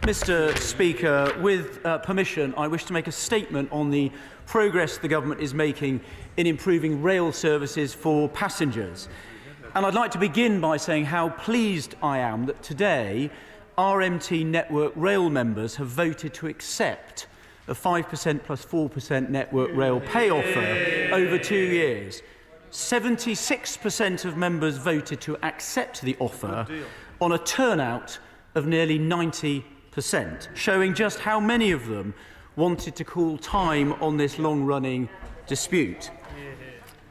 Mr. Speaker, with permission, I wish to make a statement on the progress the government is making in improving rail services for passengers. And I'd like to begin by saying how pleased I am that today RMT network rail members have voted to accept a 5% plus 4% network rail pay offer over 2 years. 76% of members voted to accept the offer on a turnout of nearly 90%, showing just how many of them wanted to call time on this long-running dispute.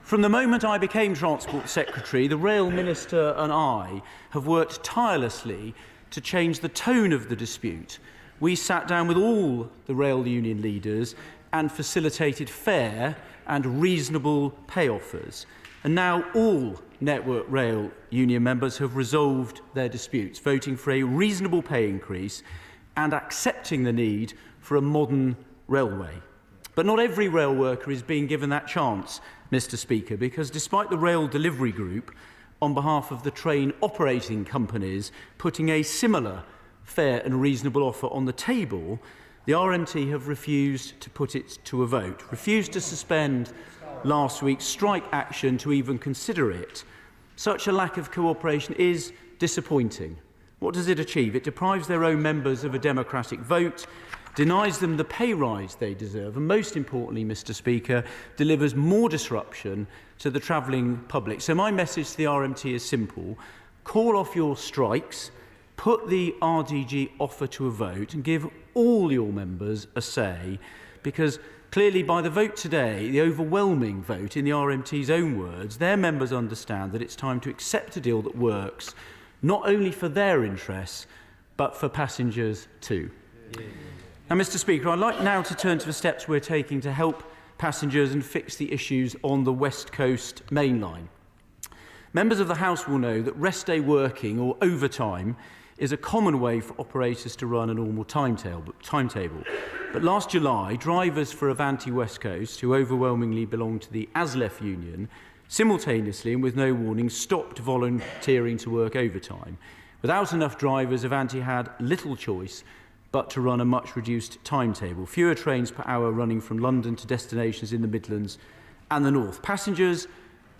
From the moment I became Transport Secretary, the Rail Minister and I have worked tirelessly to change the tone of the dispute. We sat down with all the rail union leaders and facilitated fair and reasonable pay offers. And now all Network Rail union members have resolved their disputes, voting for a reasonable pay increase and accepting the need for a modern railway. But not every rail worker is being given that chance, Mr. Speaker, because despite the Rail Delivery Group, on behalf of the train operating companies, putting a similar fair and reasonable offer on the table, the RMT have refused to put it to a vote, refused to suspend last week's strike action to even consider it. Such a lack of cooperation is disappointing. What does it achieve? It deprives their own members of a democratic vote, denies them the pay rise they deserve, and most importantly, Mr. Speaker, delivers more disruption to the travelling public. So my message to the RMT is simple. Call off your strikes, put the RDG offer to a vote and give all your members a say, because clearly by the vote today, the overwhelming vote, in the RMT's own words, their members understand that it's time to accept a deal that works, not only for their interests, but for passengers too. Now, Mr. Speaker, I'd like now to turn to the steps we're taking to help passengers and fix the issues on the West Coast main line. Members of the House will know that rest day working, or overtime, is a common way for operators to run a normal timetable. But last July, drivers for Avanti West Coast, who overwhelmingly belong to the ASLEF union, simultaneously and with no warning stopped volunteering to work overtime. Without enough drivers, Avanti had little choice but to run a much reduced timetable, fewer trains per hour running from London to destinations in the Midlands and the North. Passengers,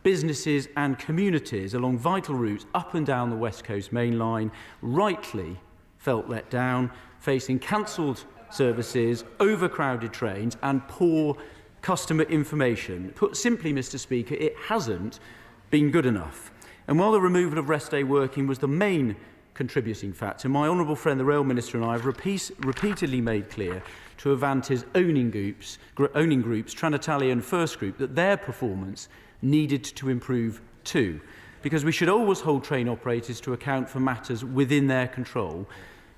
businesses and communities along vital routes up and down the West Coast main line rightly felt let down, facing cancelled services, overcrowded trains and poor customer information. Put simply, Mr. Speaker, it hasn't been good enough. And while the removal of rest day working was the main contributing factor, my honourable friend the Rail Minister and I have repeatedly made clear to Avanti's owning groups, Trenitalia and First Group, that their performance needed to improve too, because we should always hold train operators to account for matters within their control.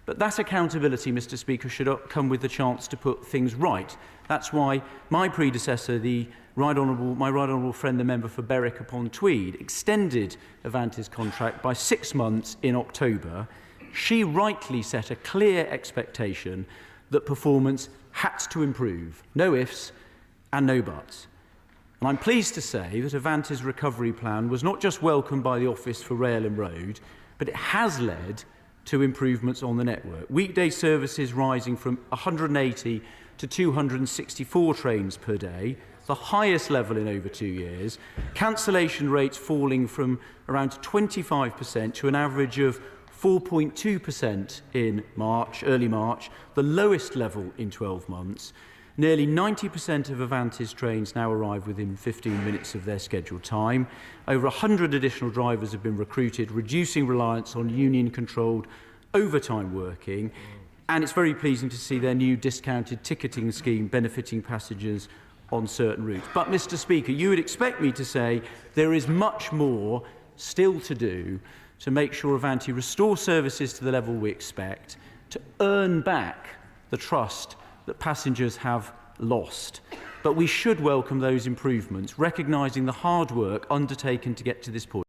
But that accountability, Mr. Speaker, should come with the chance to put things right. That's why my predecessor, my right honourable friend, the member for Berwick-upon-Tweed, extended Avanti's contract by 6 months in October. She rightly set a clear expectation that performance had to improve. No ifs and no buts. And I'm pleased to say that Avanti's recovery plan was not just welcomed by the Office for Rail and Road, but it has led to improvements on the network. Weekday services rising from 180 to 264 trains per day, the highest level in over 2 years. Cancellation rates falling from around 25% to an average of 4.2% in early March, the lowest level in 12 months. Nearly 90% of Avanti's trains now arrive within 15 minutes of their scheduled time. Over 100 additional drivers have been recruited, reducing reliance on union-controlled overtime working. And it's very pleasing to see their new discounted ticketing scheme benefiting passengers on certain routes. But, Mr. Speaker, you would expect me to say there is much more still to do to make sure Avanti restores services to the level we expect, to earn back the trust that passengers have lost. But we should welcome those improvements, recognising the hard work undertaken to get to this point.